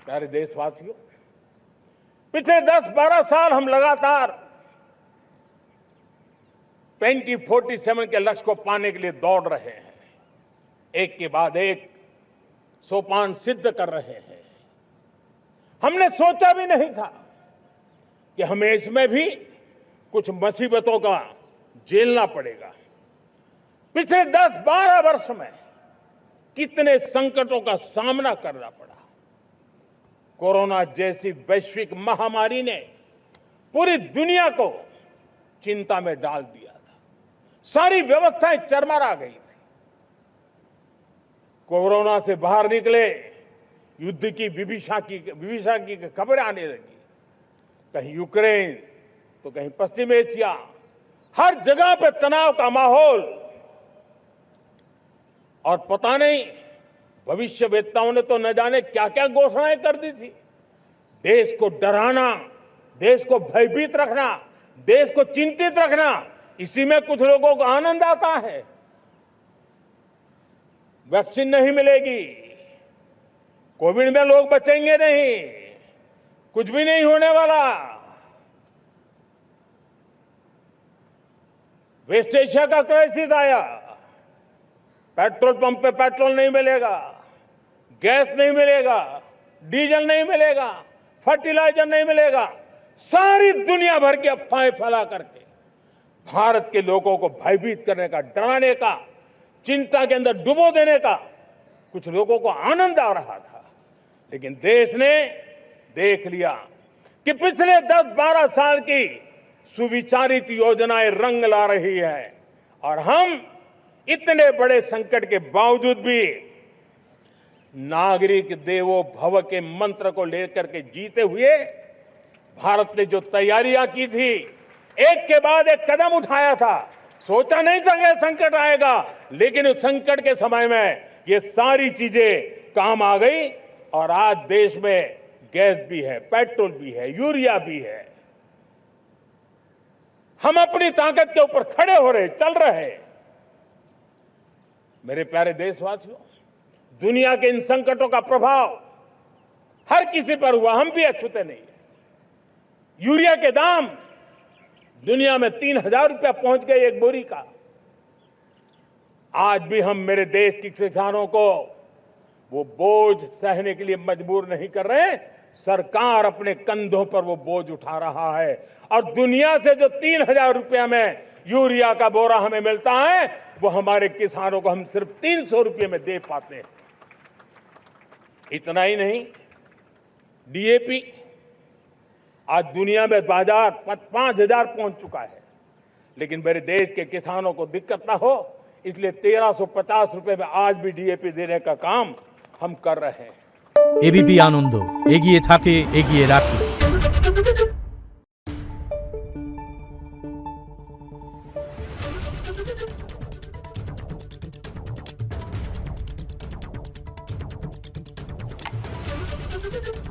प्यारे देशवासियों, पिछले 10-12 साल हम लगातार 2047 के लक्ष्य को पाने के लिए दौड़ रहे हैं। एक के बाद एक सोपान सिद्ध कर रहे हैं। हमने सोचा भी नहीं था कि हमें इसमें भी कुछ मुसीबतों का झेलना पड़ेगा। पिछले 10-12 वर्ष में कितने संकटों का सामना करना पड़ा। कोरोना जैसी वैश्विक महामारी ने पूरी दुनिया को चिंता में डाल दिया था। सारी व्यवस्थाएं चरमरा गई थी। कोरोना से बाहर निकले, युद्ध की विभीषा की खबरें आने लगी। कहीं यूक्रेन तो कहीं पश्चिम एशिया, हर जगह पे तनाव का माहौल। और पता नहीं भविष्यवेत्ताओं ने तो न जाने क्या क्या घोषणाएं कर दी थी। देश को डराना, देश को भयभीत रखना, देश को चिंतित रखना, इसी में कुछ लोगों को आनंद आता है। वैक्सीन नहीं मिलेगी, कोविड में लोग बचेंगे नहीं, कुछ भी नहीं होने वाला। वेस्ट एशिया का क्राइसिस आया, पेट्रोल पंप पे पेट्रोल नहीं मिलेगा, गैस नहीं मिलेगा, डीजल नहीं मिलेगा, फर्टिलाइजर नहीं मिलेगा। सारी दुनिया भर की अफवाहें फैला करके भारत के लोगों को भयभीत करने का, डराने का, चिंता के अंदर डुबो देने का कुछ लोगों को आनंद आ रहा था। लेकिन देश ने देख लिया कि पिछले 10-12 साल की सुविचारित योजनाएं रंग ला रही है और हम इतने बड़े संकट के बावजूद भी नागरिक देवो भव के मंत्र को लेकर के जीते हुए भारत ने जो तैयारियां की थी, एक के बाद एक कदम उठाया था। सोचा नहीं था कि संकट आएगा, लेकिन उस संकट के समय में ये सारी चीजें काम आ गई और आज देश में गैस भी है, पेट्रोल भी है, यूरिया भी है। हम अपनी ताकत के ऊपर खड़े हो रहे, चल रहे। मेरे प्यारे देशवासियों, दुनिया के इन संकटों का प्रभाव हर किसी पर हुआ, हम भी अछूते नहीं है। यूरिया के दाम दुनिया में 3,000 रुपया पहुंच गए एक बोरी का। आज भी हम मेरे देश के किसानों को वो बोझ सहने के लिए मजबूर नहीं कर रहे। सरकार अपने कंधों पर वो बोझ उठा रहा है और दुनिया से जो 3,000 रुपया में यूरिया का बोरा हमें मिलता है, वो हमारे किसानों को हम सिर्फ 300 रुपये में दे पाते हैं। इतना ही नहीं, डीएपी आज दुनिया में बाजार 5,000 पहुंच चुका है। लेकिन मेरे देश के किसानों को दिक्कत ना हो, इसलिए 1,350 रुपये में आज भी डीएपी देने का काम हम कर रहे हैं। এবিপি আনন্দ, এগিয়ে থাকে, এগিয়ে রাখে। Thank you.